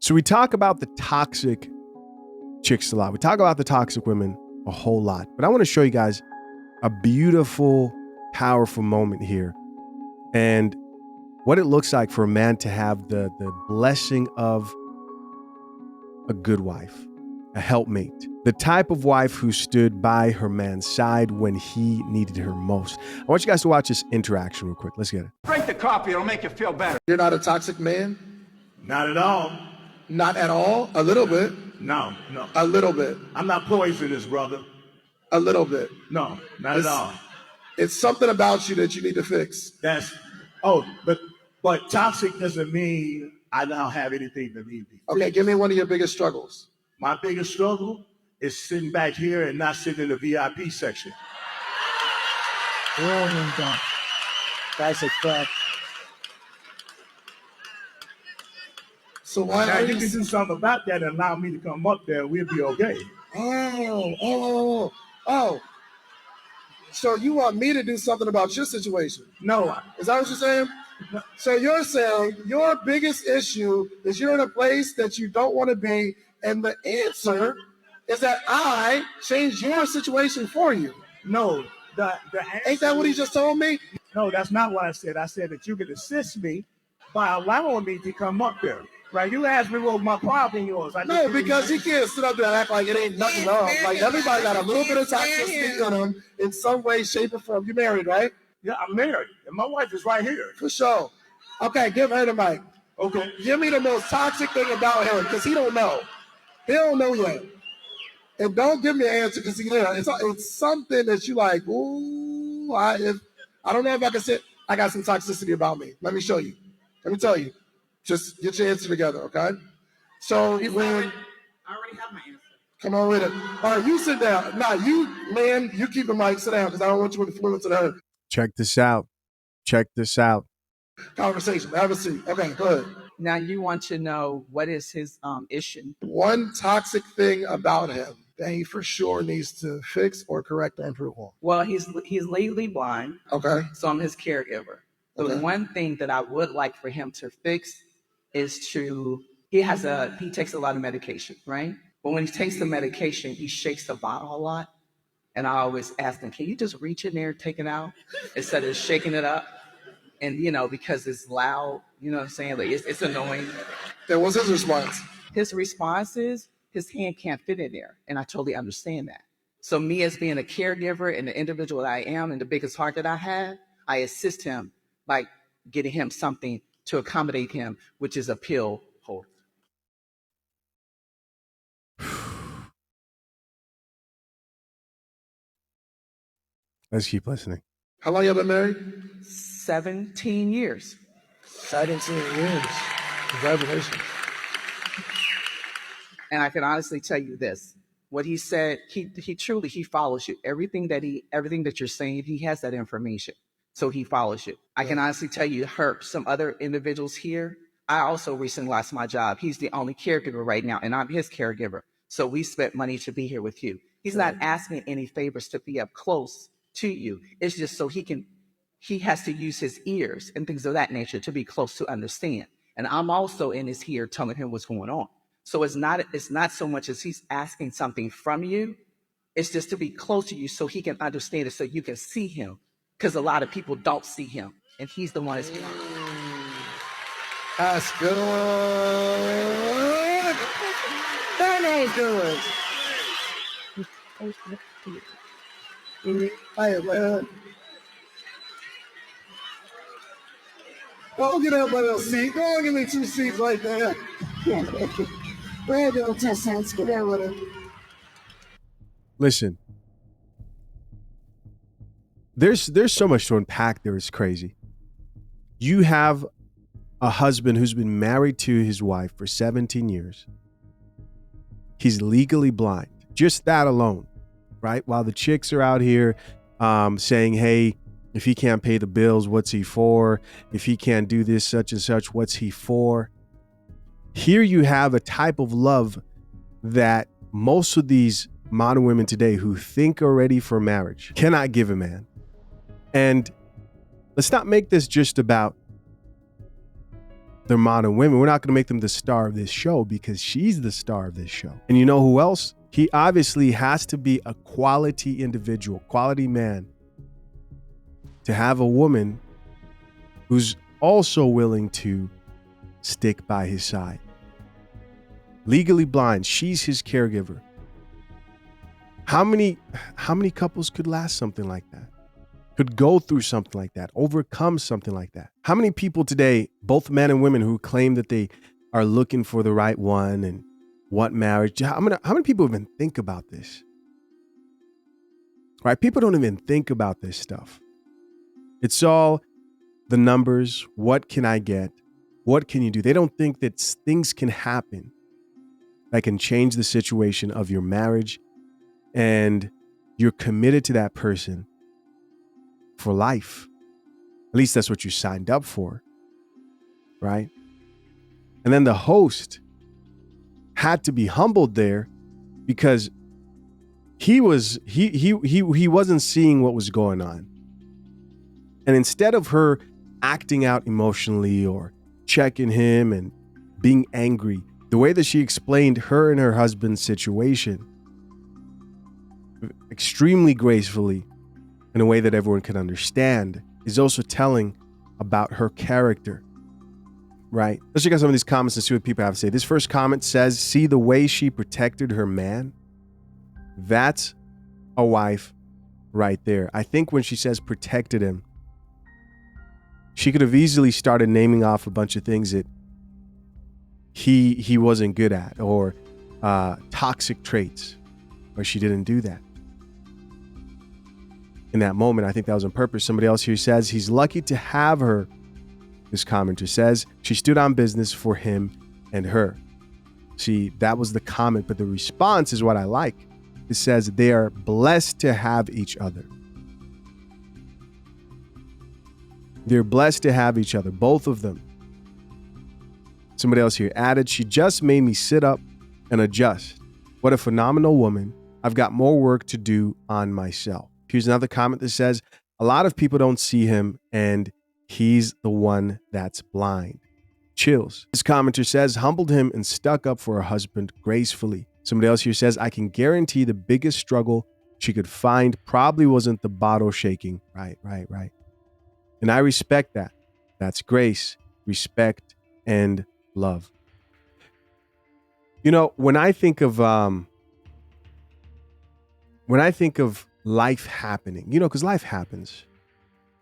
So we talk about the toxic chicks a lot. We talk about the toxic women a whole lot. But I want to show you guys a beautiful, powerful moment here and what it looks like for a man to have the blessing of a good wife, a helpmate, the type of wife who stood by her man's side when he needed her most. I want you guys to watch this interaction real quick. Let's get it. Drink the coffee, it'll make you feel better. You're not a toxic man? Not at all. Not at all? A little bit? No. A little bit? I'm not poisonous, brother. A little bit? No, not at all. It's something about you that you need to fix. But toxic doesn't mean I don't have anything to leave me. Okay, give me one of your biggest struggles. My biggest struggle is sitting back here and not sitting in the VIP section. That's a fact. So why Now, are you you... can do something about that and allow me to come up there, we'll be okay. Oh. So you want me to do something about your situation? No, Is that what you're saying? So you're saying your biggest issue is you're in a place that you don't want to be, and the answer is that I changed your situation for you. no. The answer, Ain't that what he just told me? No, that's not what I said. I said that you can assist me by allowing me to come up there. Right? You asked me what my problem was. No, because he can't sit up there and act like it ain't nothing wrong. Like everybody got a little bit of toxicity in them in some way, shape, or form. You married, right? Yeah, I'm married, and my wife is right here. For sure. Okay, give her the mic. Okay. Give me the most toxic thing about him, because he don't know. He don't know yet. And don't give me an answer, because it's something that you like, ooh, I don't know if I can say, I got some toxicity about me. Let me show you. Let me tell you. Just get your answer together, okay? So I already have my answer. come on with it. All right, you sit down. Now, you keep the mic, sit down, because I don't want you influencing her Check this out. conversation. Have a seat. Okay, go ahead. Now you want to know what is his issue. One toxic thing about him that he for sure needs to fix or correct or improve on. Well, he's legally blind, Okay. so I'm his caregiver. So Okay. the one thing that I would like for him to fix is he takes a lot of medication, right? But when he takes the medication, he shakes the bottle a lot. And I always ask him, can you just reach in there and take it out instead of shaking it up? And, because it's loud, you know what I'm saying? Like it's annoying. Then what's his response? His response is his hand can't fit in there. And I totally understand that. So me as being a caregiver and the individual that I am and the biggest heart that I have, I assist him by getting him something to accommodate him, which is a pill holder. Let's keep listening. How long you been married? 17 years. 17 years. Congratulations. And I can honestly tell you this. What he said, he truly follows you. Everything that you're saying, he has that information. So he follows you. I can honestly tell you, some other individuals here, I also recently lost my job. He's the only caregiver right now, and I'm his caregiver. So we spent money to be here with you. He's not asking any favors to be up close to you. It's just so he has to use his ears and things of that nature to be close to understand. And I'm also in his ear telling him what's going on. So it's not so much as he's asking something from you. It's just to be close to you so he can understand it, so you can see him. Because a lot of people don't see him, and he's the one that's behind. That's good. That ain't good. Hey, man. Go get up by the seat. Go and give me 2 seats right there. Brandon, 10 cents. Get there with it. Listen. There's so much to unpack there. It's crazy. You have a husband who's been married to his wife for 17 years. He's legally blind. Just that alone, right? While the chicks are out here saying, hey, if he can't pay the bills, what's he for? If he can't do this, such and such, what's he for? Here you have a type of love that most of these modern women today who think are ready for marriage cannot give a man. And let's not make this just about they're modern women. We're not going to make them the star of this show because she's the star of this show. And you know who else? He obviously has to be a quality individual, quality man, to have a woman who's also willing to stick by his side. Legally blind, she's his caregiver. How many couples could last something like that? Could go through something like that, overcome something like that? How many people today, both men and women, who claim that they are looking for the right one and want marriage? How many people even think about this? Right? People don't even think about this stuff. It's all the numbers. What can I get? What can you do? They don't think that things can happen that can change the situation of your marriage, and you're committed to that person for life. At least that's what you signed up for, right? And then the host had to be humbled there because he wasn't seeing what was going on. And instead of her acting out emotionally or checking him and being angry, the way that she explained her and her husband's situation extremely gracefully in a way that everyone can understand is also telling about her character, right? Let's check out some of these comments and see what people have to say. This first comment says, see the way she protected her man? That's a wife right there. I think when she says protected him, she could have easily started naming off a bunch of things that he wasn't good at, or toxic traits, but she didn't do that. In that moment, I think that was on purpose. Somebody else here says he's lucky to have her. This commenter says she stood on business for him and her. See, that was the comment, but the response is what I like. It says they are blessed to have each other. They're blessed to have each other, both of them. Somebody else here added, she just made me sit up and adjust. What a phenomenal woman. I've got more work to do on myself. Here's another comment that says, a lot of people don't see him and he's the one that's blind. Chills. This commenter says, humbled him and stuck up for her husband gracefully. Somebody else here says, I can guarantee the biggest struggle she could find probably wasn't the bottle shaking. Right. And I respect that. That's grace, respect, and love. You know, when I think of life happening, because life happens.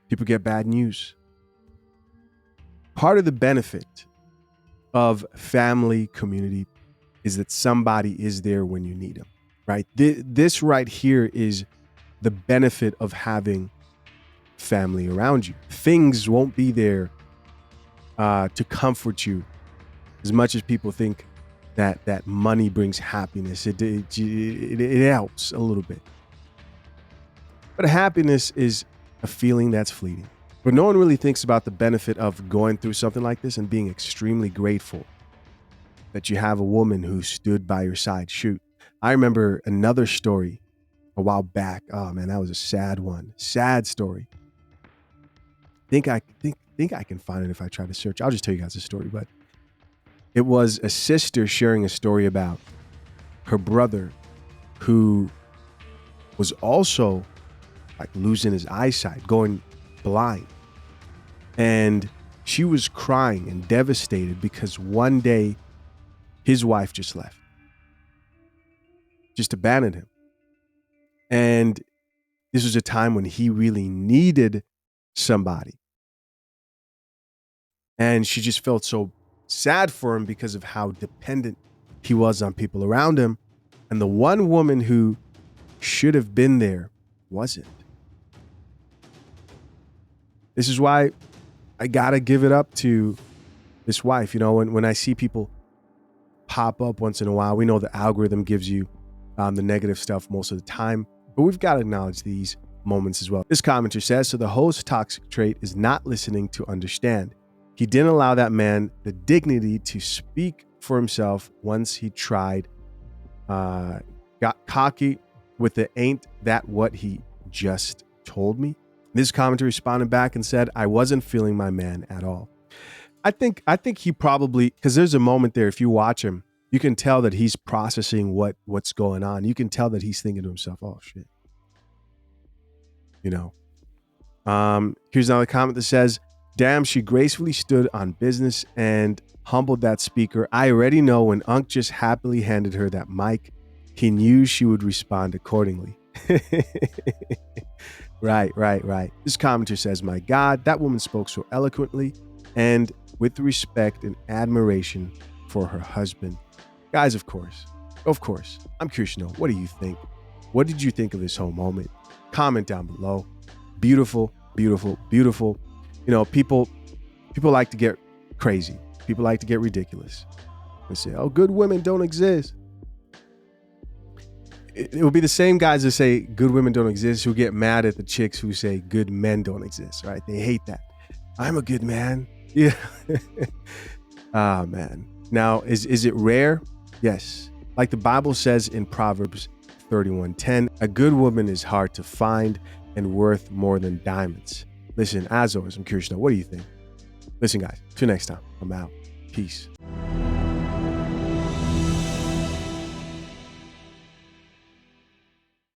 People get bad news. Part of the benefit of family community is that somebody is there when you need them, right? This right here is the benefit of having family around you. Things won't be there to comfort you as much as people think that money brings happiness. It helps a little bit. But happiness is a feeling that's fleeting. But no one really thinks about the benefit of going through something like this and being extremely grateful that you have a woman who stood by your side. Shoot, I remember another story a while back. Oh man, that was a sad one. Sad story. Think I can find it if I try to search. I'll just tell you guys the story. But it was a sister sharing a story about her brother who was also like losing his eyesight, going blind. And she was crying and devastated because one day his wife just left, just abandoned him. And this was a time when he really needed somebody. And she just felt so sad for him because of how dependent he was on people around him. And the one woman who should have been there wasn't. This is why I gotta give it up to this wife. When I see people pop up once in a while, we know the algorithm gives you the negative stuff most of the time, but we've got to acknowledge these moments as well. This commenter says, so the host's toxic trait is not listening to understand. He didn't allow that man the dignity to speak for himself once he tried, got cocky with the ain't that what he just told me. This commenter responded back and said, I wasn't feeling my man at all. I think he probably, because there's a moment there, if you watch him, you can tell that he's processing what's going on. You can tell that he's thinking to himself, oh shit. You know. Here's another comment that says, damn, she gracefully stood on business and humbled that speaker. I already know when Unc just happily handed her that mic, he knew she would respond accordingly. Right. This commenter says, my God, that woman spoke so eloquently and with respect and admiration for her husband. Guys, of course, I'm curious to know, what do you think? What did you think of this whole moment? Comment down below. Beautiful. You know, people like to get crazy. People like to get ridiculous and say, oh, good women don't exist. It will be the same guys that say good women don't exist who get mad at the chicks who say good men don't exist, right? They hate that. I'm a good man. Yeah. Ah, man. Now, is it rare? Yes. Like the Bible says in Proverbs 31:10, a good woman is hard to find and worth more than diamonds. Listen, as always, I'm curious to know, what do you think? Listen, guys, till next time, I'm out. Peace.